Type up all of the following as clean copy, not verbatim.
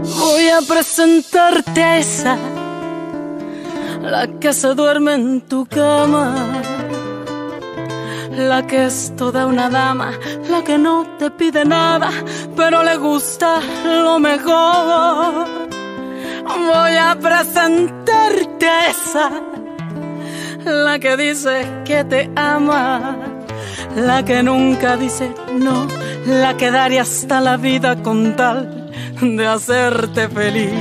Voy a presentarte a esa, la que se duerme en tu cama, la que es toda una dama, la que no te pide nada, pero le gusta lo mejor. Voy a presentarte a esa, la que dice que te ama, la que nunca dice no, la que daría hasta la vida con tal de hacerte feliz.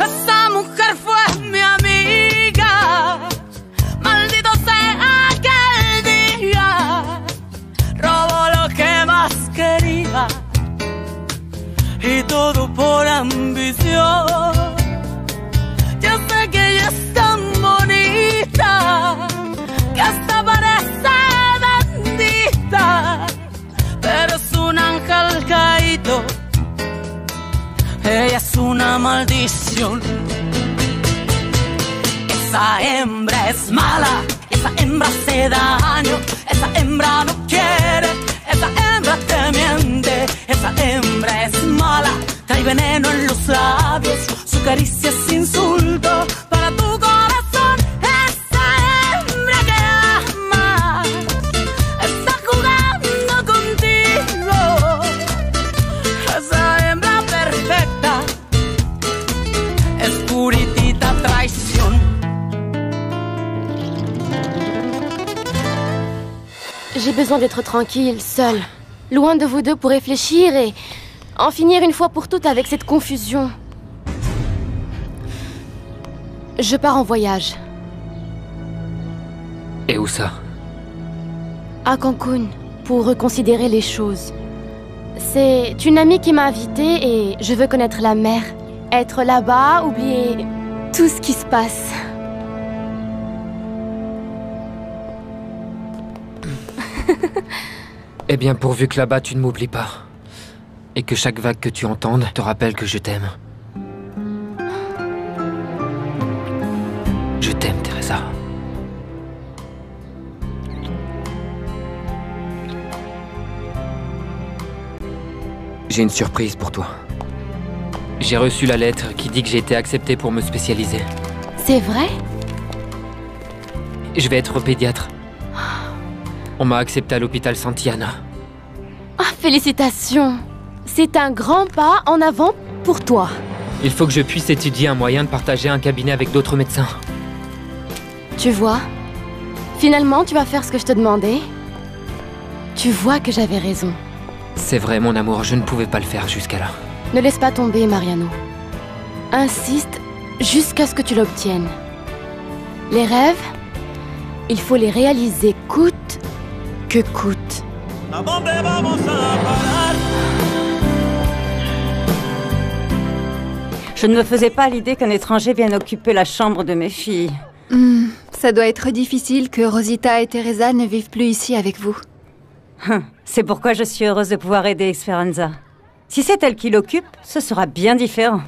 Esa mujer fue mi amiga, maldito sea aquel día, robó lo que más quería y todo por ambición. Yo sé que ella es tan bonita que hasta parece bendita, pero es un ángel caído, ella es una maldición. Esa hembra es mala, esa hembra hace daño, esa hembra no quiere, esa hembra te miente, esa hembra es mala, trae veneno en los labios, su caricia es insulto para tu corazón. Esa hembra que ama está jugando contigo, esa hembra perfecta es puritita traición. J'ai besoin d'être tranquille, seule, loin de vous deux pour réfléchir et en finir une fois pour toutes avec cette confusion. Je pars en voyage. Et où ça? À Cancun, pour reconsidérer les choses. C'est une amie qui m'a invitée et je veux connaître la mer. Être là-bas, oublier tout ce qui se passe. Eh bien, pourvu que là-bas tu ne m'oublies pas. Et que chaque vague que tu entendes te rappelle que je t'aime. Je t'aime, Teresa. J'ai une surprise pour toi. J'ai reçu la lettre qui dit que j'ai été accepté pour me spécialiser. C'est vrai? Je vais être pédiatre. On m'a accepté à l'hôpital Santillana. Ah, félicitations! C'est un grand pas en avant pour toi. Il faut que je puisse étudier un moyen de partager un cabinet avec d'autres médecins. Tu vois? Finalement, tu vas faire ce que je te demandais. Tu vois que j'avais raison. C'est vrai, mon amour, je ne pouvais pas le faire jusqu'à là. Ne laisse pas tomber, Mariano. Insiste jusqu'à ce que tu l'obtiennes. Les rêves, il faut les réaliser coûte que coûte. Je ne me faisais pas l'idée qu'un étranger vienne occuper la chambre de mes filles. Ça doit être difficile que Rosita et Teresa ne vivent plus ici avec vous. C'est pourquoi je suis heureuse de pouvoir aider Esperanza. Si c'est elle qui l'occupe, ce sera bien différent.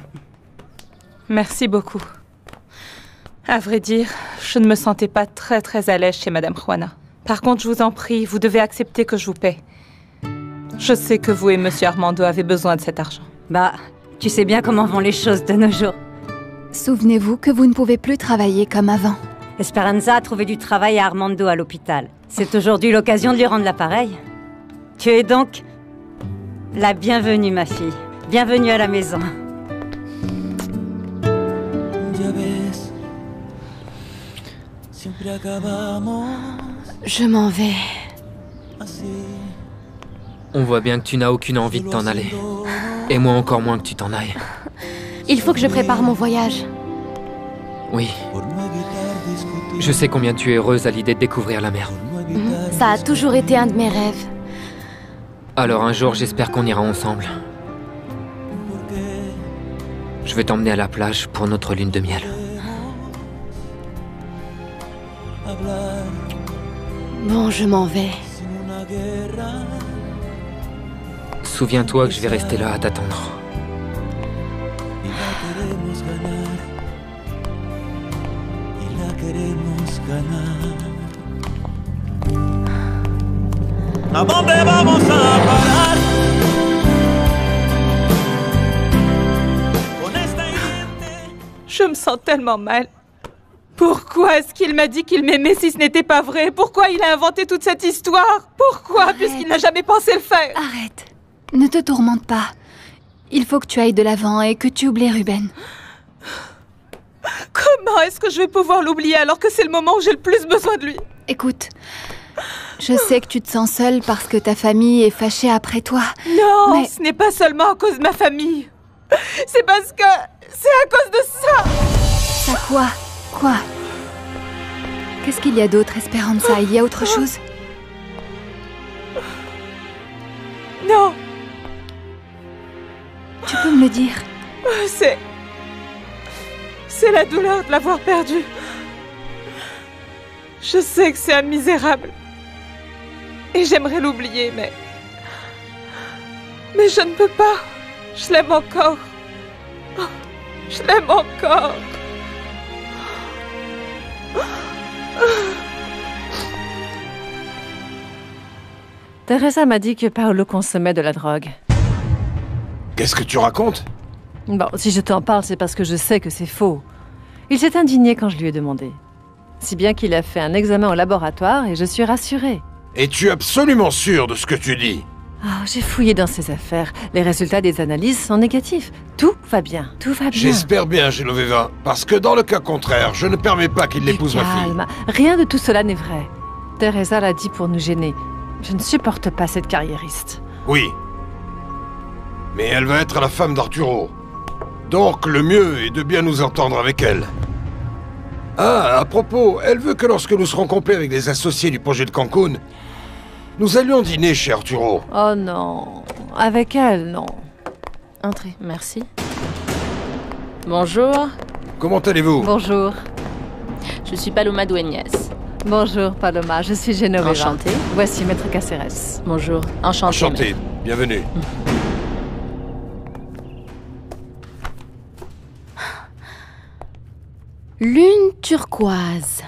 Merci beaucoup. À vrai dire, je ne me sentais pas très à l'aise chez Madame Juana. Par contre, je vous en prie, vous devez accepter que je vous paie. Je sais que vous et Monsieur Armando avez besoin de cet argent. Bah, tu sais bien comment vont les choses de nos jours. Souvenez-vous que vous ne pouvez plus travailler comme avant. Esperanza a trouvé du travail à Armando à l'hôpital. C'est aujourd'hui l'occasion de lui rendre l'appareil. Tu es donc la bienvenue, ma fille. Bienvenue à la maison. Je m'en vais. On voit bien que tu n'as aucune envie de t'en aller. Et moi encore moins que tu t'en ailles. Il faut que je prépare mon voyage. Oui. Je sais combien tu es heureuse à l'idée de découvrir la mer. Ça a toujours été un de mes rêves. Alors un jour, j'espère qu'on ira ensemble. Je vais t'emmener à la plage pour notre lune de miel. Bon, je m'en vais. Souviens-toi que je vais rester là à t'attendre. queremos ganar. ¿A dónde vamos a parar? Con esta hiriente... Je me sens tellement mal. Pourquoi est-ce qu'il m'a dit qu'il m'aimait si ce n'était pas vrai? Pourquoi il a inventé toute cette histoire? Pourquoi? Arrête. Puisqu'il n'a jamais pensé le faire. Arrête. Ne te tourmente pas. Il faut que tu ailles de l'avant et que tu oublies Ruben. Comment est-ce que je vais pouvoir l'oublier alors que c'est le moment où j'ai le plus besoin de lui? Écoute, je sais que tu te sens seule parce que ta famille est fâchée après toi. Non, mais... ce n'est pas seulement à cause de ma famille. C'est parce que... c'est à cause de ça. Ça quoi? Quoi? Qu'est-ce qu'il y a d'autre, Esperanza? Il y a autre chose? Non. Tu peux me le dire? C'est la douleur de l'avoir perdu. Je sais que c'est un misérable. Et j'aimerais l'oublier, mais... mais je ne peux pas. Je l'aime encore. Oh, je l'aime encore. Teresa m'a dit que Paolo consommait de la drogue. Qu'est-ce que tu racontes? Bon, si je t'en parle, c'est parce que je sais que c'est faux. Il s'est indigné quand je lui ai demandé. Si bien qu'il a fait un examen au laboratoire et je suis rassurée. Es-tu absolument sûr de ce que tu dis? Oh, j'ai fouillé dans ses affaires. Les résultats des analyses sont négatifs. Tout va bien, tout va bien. J'espère bien, Genoveva, parce que dans le cas contraire, je ne permets pas qu'il épouse ma fille. Calme, rien de tout cela n'est vrai. Teresa l'a dit pour nous gêner. Je ne supporte pas cette carriériste. Oui. Mais elle va être la femme d'Arturo. Donc le mieux est de bien nous entendre avec elle. Ah, à propos, elle veut que lorsque nous serons complets avec les associés du projet de Cancun, nous allions dîner chez Arturo. Oh non, avec elle, non. Entrez, merci. Bonjour. Comment allez-vous? Bonjour. Je suis Paloma Dueñas. Bonjour Paloma, je suis Genoveva. Enchantée. Voici Maître Caceres. Bonjour, enchantée. Enchanté, bienvenue. Lune turquoise.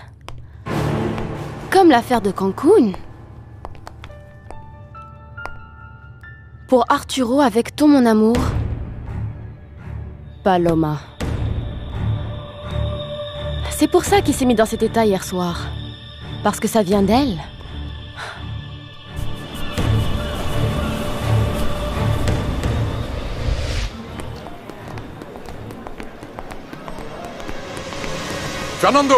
Comme l'affaire de Cancun. Pour Arturo avec ton mon amour. Paloma. C'est pour ça qu'il s'est mis dans cet état hier soir. Parce que ça vient d'elle. Fernando!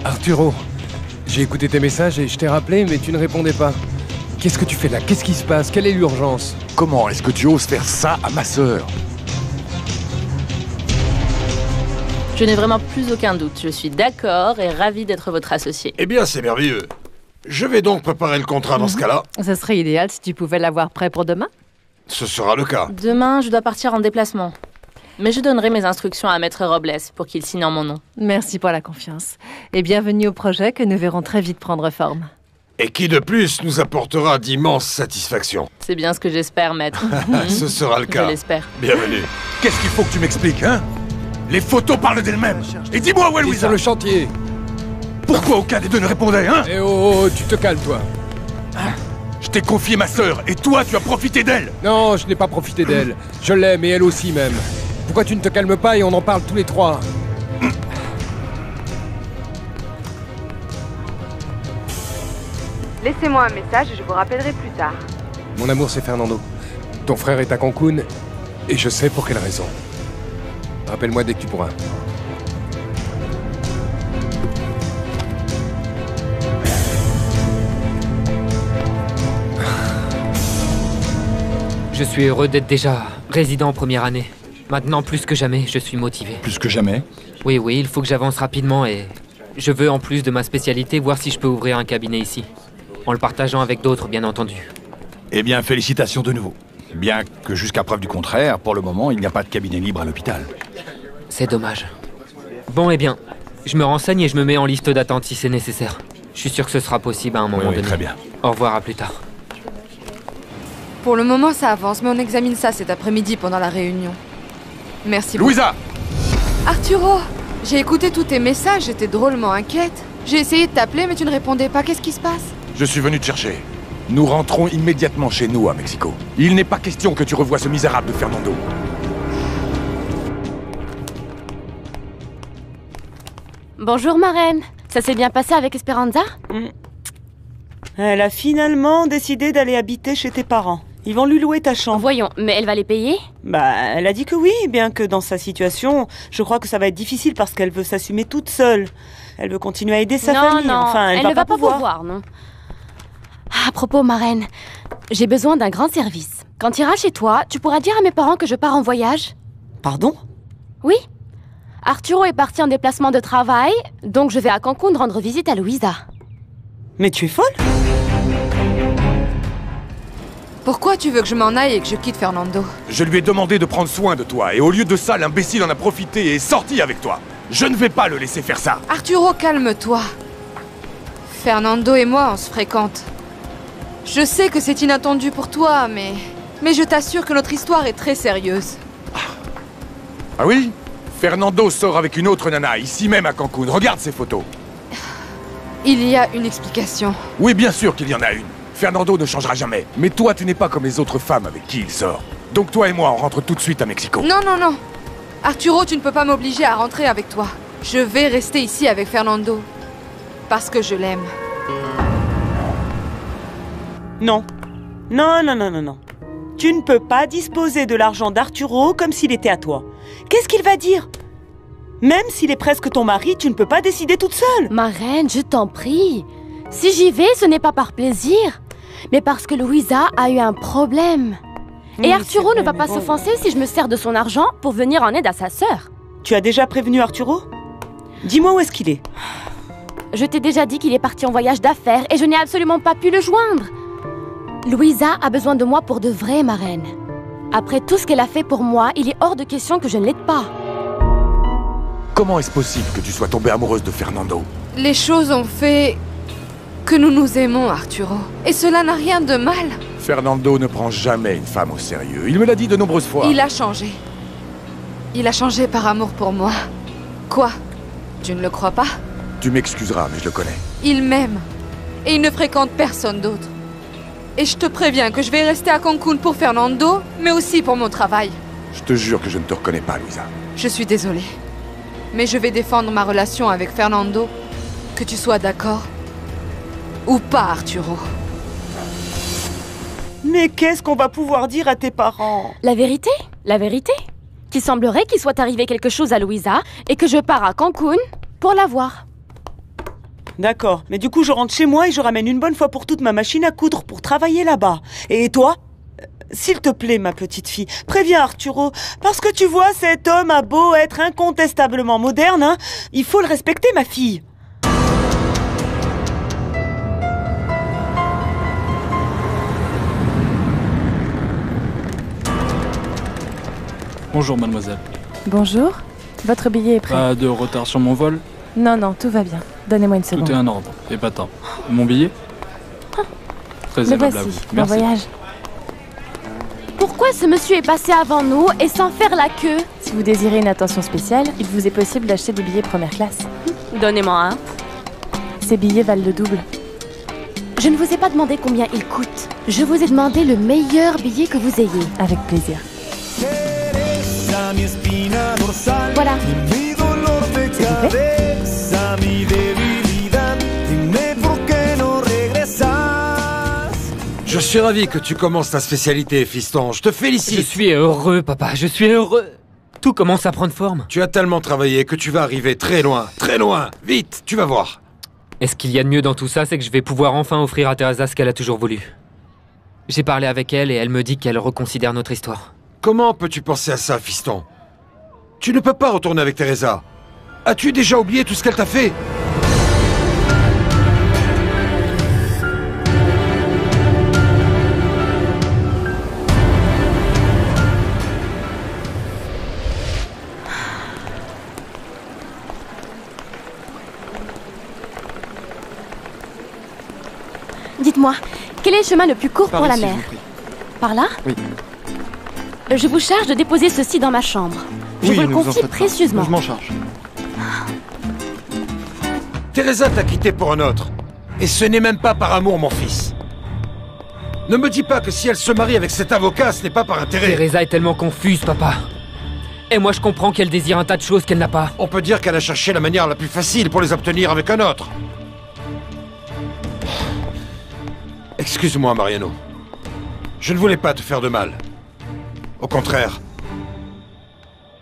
Arturo, j'ai écouté tes messages et je t'ai rappelé, mais tu ne répondais pas. Qu'est-ce que tu fais là? Qu'est-ce qui se passe? Quelle est l'urgence? Comment est-ce que tu oses faire ça à ma sœur? Je n'ai vraiment plus aucun doute. Je suis d'accord et ravie d'être votre associé. Eh bien, c'est merveilleux. Je vais donc préparer le contrat dans ce cas-là. Ce serait idéal si tu pouvais l'avoir prêt pour demain. Ce sera le cas. Demain, je dois partir en déplacement. Mais je donnerai mes instructions à Maître Robles pour qu'il signe en mon nom. Merci pour la confiance. Et bienvenue au projet que nous verrons très vite prendre forme. Et qui de plus nous apportera d'immenses satisfactions. C'est bien ce que j'espère, Maître. Ce sera le cas. Je l'espère. Bienvenue. Qu'est-ce qu'il faut que tu m'expliques, hein? Les photos parlent d'elles-mêmes. Et dis-moi où est Louisa? Sur le chantier. Pourquoi aucun des deux ne répondait, hein? Eh oh, tu te calmes, toi. Je t'ai confié ma sœur, et toi, tu as profité d'elle. Non, je n'ai pas profité d'elle. Je l'aime, et elle aussi même. Pourquoi tu ne te calmes pas et on en parle tous les trois? Laissez-moi un message et je vous rappellerai plus tard. Mon amour, c'est Fernando. Ton frère est à Cancun, et je sais pour quelle raison. Rappelle-moi dès que tu pourras. Je suis heureux d'être déjà résident en première année. Maintenant, plus que jamais, je suis motivé. Plus que jamais? Oui, il faut que j'avance rapidement et... je veux, en plus de ma spécialité, voir si je peux ouvrir un cabinet ici. En le partageant avec d'autres, bien entendu. Eh bien, félicitations de nouveau. Bien que jusqu'à preuve du contraire, pour le moment, il n'y a pas de cabinet libre à l'hôpital. C'est dommage. Bon, eh bien, je me renseigne et je me mets en liste d'attente si c'est nécessaire. Je suis sûr que ce sera possible à un moment donné. Très bien. Au revoir, à plus tard. Pour le moment, ça avance, mais on examine ça cet après-midi pendant la réunion. Merci beaucoup. Louisa! Arturo, j'ai écouté tous tes messages, j'étais drôlement inquiète. J'ai essayé de t'appeler, mais tu ne répondais pas. Qu'est-ce qui se passe? Je suis venu te chercher. Nous rentrons immédiatement chez nous à Mexico. Il n'est pas question que tu revoies ce misérable de Fernando. Bonjour, marraine. Ça s'est bien passé avec Esperanza? Elle a finalement décidé d'aller habiter chez tes parents. Ils vont lui louer ta chambre. Voyons, mais elle va les payer? Bah, elle a dit que oui, bien que dans sa situation, je crois que ça va être difficile parce qu'elle veut s'assumer toute seule. Elle veut continuer à aider sa famille. Non, enfin, elle ne va pas pouvoir, non. À propos, marraine, j'ai besoin d'un grand service. Quand tu iras chez toi, tu pourras dire à mes parents que je pars en voyage. Pardon? Oui. Arturo est parti en déplacement de travail, donc je vais à Cancun rendre visite à Luisa. Mais tu es folle? Pourquoi tu veux que je m'en aille et que je quitte Fernando? Je lui ai demandé de prendre soin de toi, et au lieu de ça, l'imbécile en a profité et est sorti avec toi. Je ne vais pas le laisser faire ça. Arturo, calme-toi. Fernando et moi, on se fréquente. Je sais que c'est inattendu pour toi, mais je t'assure que notre histoire est très sérieuse. Ah oui? Fernando sort avec une autre nana, ici même à Cancun. Regarde ces photos. Il y a une explication. Oui, bien sûr qu'il y en a une. Fernando ne changera jamais. Mais toi, tu n'es pas comme les autres femmes avec qui il sort. Donc toi et moi, on rentre tout de suite à Mexico. Non, non, non. Arturo, tu ne peux pas m'obliger à rentrer avec toi. Je vais rester ici avec Fernando. Parce que je l'aime. Non. Non, non, non, non, non. Tu ne peux pas disposer de l'argent d'Arturo comme s'il était à toi. Qu'est-ce qu'il va dire? Même s'il est presque ton mari, tu ne peux pas décider toute seule. Ma reine, je t'en prie. Si j'y vais, ce n'est pas par plaisir, mais parce que Luisa a eu un problème. Et Arturo ne va pas s'offenser si je me sers de son argent pour venir en aide à sa sœur. Tu as déjà prévenu Arturo? Dis-moi où est-ce qu'il est. Je t'ai déjà dit qu'il est parti en voyage d'affaires et je n'ai absolument pas pu le joindre. Luisa a besoin de moi pour de vrai, ma reine. Après tout ce qu'elle a fait pour moi, il est hors de question que je ne l'aide pas. Comment est-ce possible que tu sois tombée amoureuse de Fernando? Les choses ont fait que nous nous aimons, Arturo. Et cela n'a rien de mal. Fernando ne prend jamais une femme au sérieux. Il me l'a dit de nombreuses fois. Il a changé. Il a changé par amour pour moi. Quoi? Tu ne le crois pas? Tu m'excuseras, mais je le connais. Il m'aime. Et il ne fréquente personne d'autre. Et je te préviens que je vais rester à Cancun pour Fernando, mais aussi pour mon travail. Je te jure que je ne te reconnais pas, Luisa. Je suis désolée. Mais je vais défendre ma relation avec Fernando, que tu sois d'accord ou pas, Arturo. Mais qu'est-ce qu'on va pouvoir dire à tes parents? La vérité? La vérité? Qu'il semblerait qu'il soit arrivé quelque chose à Luisa et que je pars à Cancun pour la voir. D'accord, mais du coup je rentre chez moi et je ramène une bonne fois pour toutes ma machine à coudre pour travailler là-bas. Et toi? S'il te plaît, ma petite fille, préviens Arturo, parce que tu vois, cet homme a beau être incontestablement moderne, hein, il faut le respecter, ma fille. Bonjour, mademoiselle. Bonjour. Votre billet est prêt. Pas de retard sur mon vol? Non, non, tout va bien. Donnez-moi une seconde. Tout est en ordre. Et pas tant. Mon billet? Très Le aimable voici. à vous. Bon Merci. voyage. Pourquoi ce monsieur est passé avant nous et sans faire la queue? Si vous désirez une attention spéciale, il vous est possible d'acheter des billets première classe. Donnez-moi un. Ces billets valent le double. Je ne vous ai pas demandé combien ils coûtent. Je vous ai demandé le meilleur billet que vous ayez. Avec plaisir. Voilà. Je suis ravi que tu commences ta spécialité, fiston. Je te félicite. Je suis heureux, papa. Je suis heureux. Tout commence à prendre forme. Tu as tellement travaillé que tu vas arriver très loin. Très loin. Vite, tu vas voir. Et ce qu'il y a de mieux dans tout ça, c'est que je vais pouvoir enfin offrir à Teresa ce qu'elle a toujours voulu. J'ai parlé avec elle et elle me dit qu'elle reconsidère notre histoire. Comment peux-tu penser à ça, fiston? Tu ne peux pas retourner avec Teresa. As-tu déjà oublié tout ce qu'elle t'a fait? Dites-moi, quel est le chemin le plus court Par pour la ici, mer? je vous prie. Par là? Oui. Je vous charge de déposer ceci dans ma chambre. Je vous le confie précieusement. Je m'en charge. Teresa t'a quitté pour un autre. Et ce n'est même pas par amour, mon fils. Ne me dis pas que si elle se marie avec cet avocat, ce n'est pas par intérêt. Teresa est tellement confuse, papa. Et moi, je comprends qu'elle désire un tas de choses qu'elle n'a pas. On peut dire qu'elle a cherché la manière la plus facile pour les obtenir avec un autre. Excuse-moi, Mariano. Je ne voulais pas te faire de mal. Au contraire.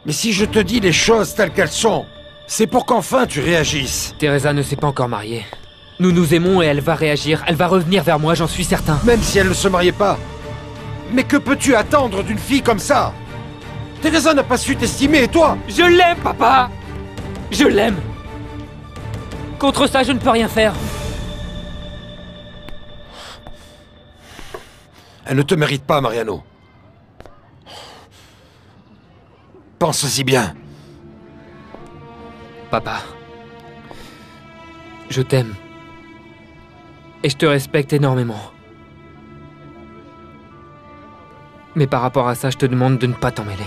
Mais si je te dis les choses telles qu'elles sont, c'est pour qu'enfin tu réagisses. Teresa ne s'est pas encore mariée. Nous nous aimons et elle va réagir. Elle va revenir vers moi, j'en suis certain. Même si elle ne se mariait pas. Mais que peux-tu attendre d'une fille comme ça? Teresa n'a pas su t'estimer, et toi? Je l'aime, papa! Je l'aime! Contre ça, je ne peux rien faire. Elle ne te mérite pas, Mariano. Pense-y bien. Papa, je t'aime. Et je te respecte énormément. Mais par rapport à ça, je te demande de ne pas t'en mêler.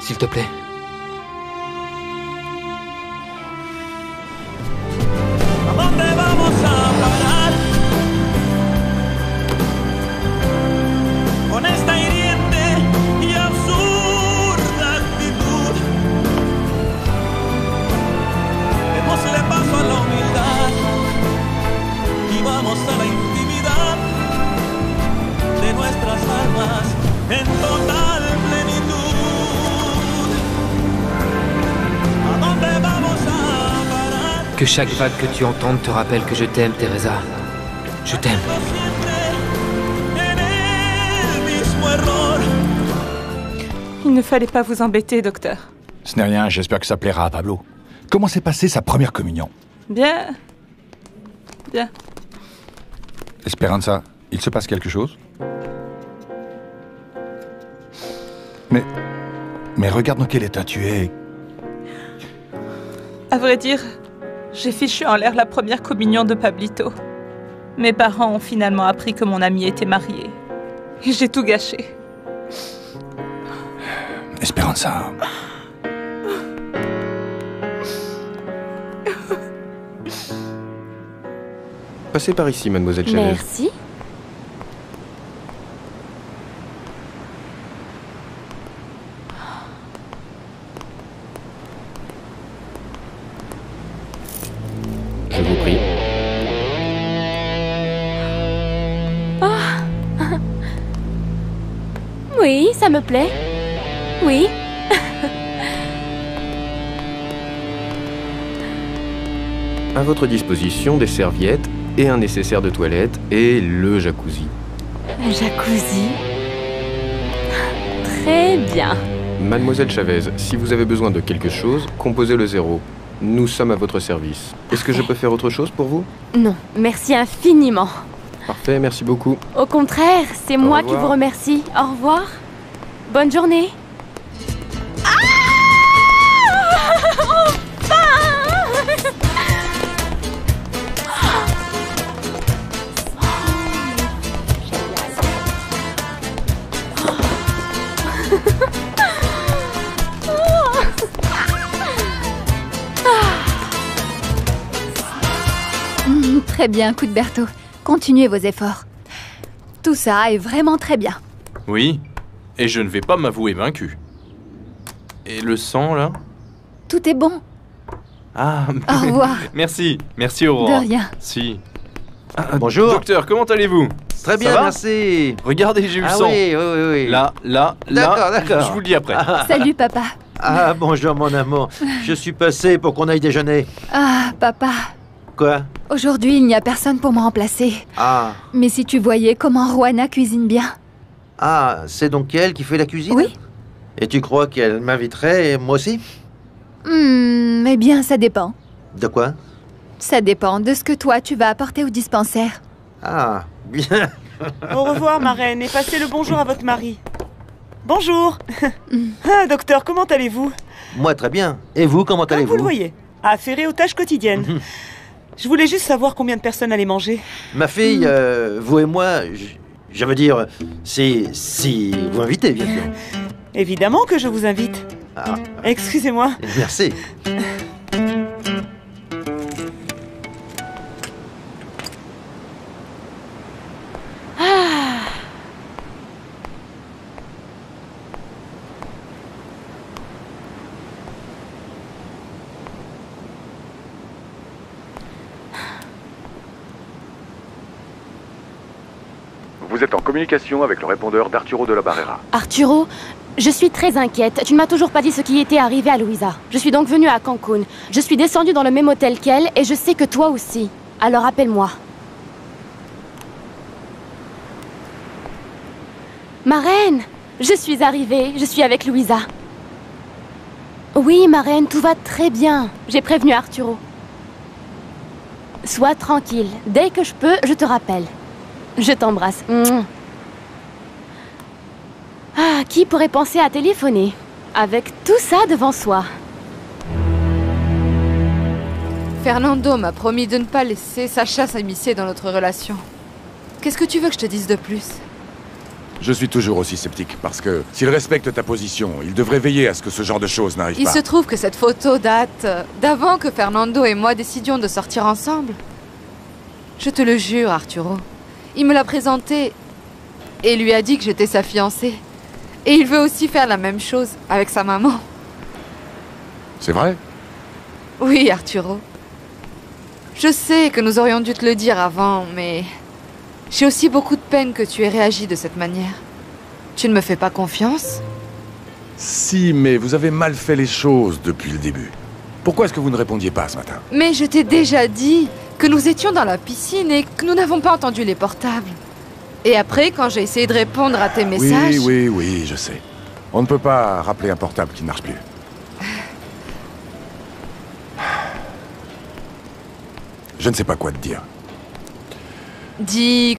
S'il te plaît. ¿A dónde vamos a parar? Con esta hiriente y absurda actitud. Démosle paso a la humildad y vamos a la intimidad de nuestras almas en total plenitud. ¿A dónde vamos a parar? Que chaque vague que tu entendes te rappelle que je t'aime, Teresa. Je t'aime. Il ne fallait pas vous embêter, docteur. Ce n'est rien, j'espère que ça plaira à Pablo. Comment s'est passée sa première communion? Bien. Bien. Esperanza, il se passe quelque chose? Mais regarde dans quel état tu es. À vrai dire, j'ai fichu en l'air la première communion de Pablito. Mes parents ont finalement appris que mon ami était marié. Et j'ai tout gâché. Esperanza. Passez par ici, mademoiselle Chavez. Merci. Je vous prie. Oh. Oui, ça me plaît. Oui. À votre disposition, des serviettes et un nécessaire de toilette et le jacuzzi. Un jacuzzi. Très bien. Mademoiselle Chavez, si vous avez besoin de quelque chose, composez le 0. Nous sommes à votre service. Est-ce que je peux faire autre chose pour vous? Non, merci infiniment. Parfait, merci beaucoup. Au contraire, c'est moi qui vous remercie. Au revoir. Bonne journée. Très bien, Cuthberto. Continuez vos efforts. Tout ça est vraiment très bien. Oui, et je ne vais pas m'avouer vaincu. Et le sang, là? Tout est bon. Ah, Au revoir. Merci, Aurore. De rien. Si. Bonjour. Docteur, comment allez-vous? Très bien, merci. Regardez, j'ai eu le Ah sang. oui. Là. D'accord. Je vous le dis après. Salut, papa. Ah, bonjour, mon amour. Je suis passé pour qu'on aille déjeuner. Ah, papa. Quoi? Aujourd'hui, il n'y a personne pour me remplacer. Ah. Mais si tu voyais comment Juana cuisine bien. Ah, c'est donc elle qui fait la cuisine? Oui. Et tu crois qu'elle m'inviterait, moi aussi? Eh bien, ça dépend. De quoi? Ça dépend de ce que toi, tu vas apporter au dispensaire. Ah, bien. Au revoir, marraine, et passez le bonjour à votre mari. Bonjour. Ah, docteur, comment allez-vous? Moi, très bien. Et vous, comment allez-vous? Vous le voyez, affairé aux tâches quotidiennes. Je voulais juste savoir combien de personnes allaient manger. Ma fille, vous et moi, je veux dire, si vous invitez, bien sûr. Évidemment que je vous invite. Ah. Excusez-moi. Merci. vous êtes en communication avec le répondeur d'Arturo de la Barrera. Arturo, je suis très inquiète. Tu ne m'as toujours pas dit ce qui était arrivé à Louisa. Je suis donc venue à Cancun. Je suis descendue dans le même hôtel qu'elle et je sais que toi aussi. Alors appelle-moi. Ma reine, je suis arrivée. Je suis avec Louisa. Oui, ma reine, tout va très bien. J'ai prévenu Arturo. Sois tranquille. Dès que je peux, je te rappelle. Je t'embrasse. Ah, qui pourrait penser à téléphoner avec tout ça devant soi? Fernando m'a promis de ne pas laisser Sacha s'immiscer dans notre relation. Qu'est-ce que tu veux que je te dise de plus? Je suis toujours aussi sceptique, parce que s'il respecte ta position, il devrait veiller à ce que ce genre de choses n'arrive pas. Il se trouve que cette photo date d'avant que Fernando et moi décidions de sortir ensemble. Je te le jure, Arturo. Il me l'a présentée et lui a dit que j'étais sa fiancée. Et il veut aussi faire la même chose avec sa maman. C'est vrai? Oui, Arturo. Je sais que nous aurions dû te le dire avant, mais j'ai aussi beaucoup de peine que tu aies réagi de cette manière. Tu ne me fais pas confiance? Si, mais vous avez mal fait les choses depuis le début. Pourquoi est-ce que vous ne répondiez pas ce matin? Mais je t'ai déjà dit que nous étions dans la piscine et que nous n'avons pas entendu les portables. Et après, quand j'ai essayé de répondre à tes messages... Oui, je sais. On ne peut pas rappeler un portable qui ne marche plus. Je ne sais pas quoi te dire. Dis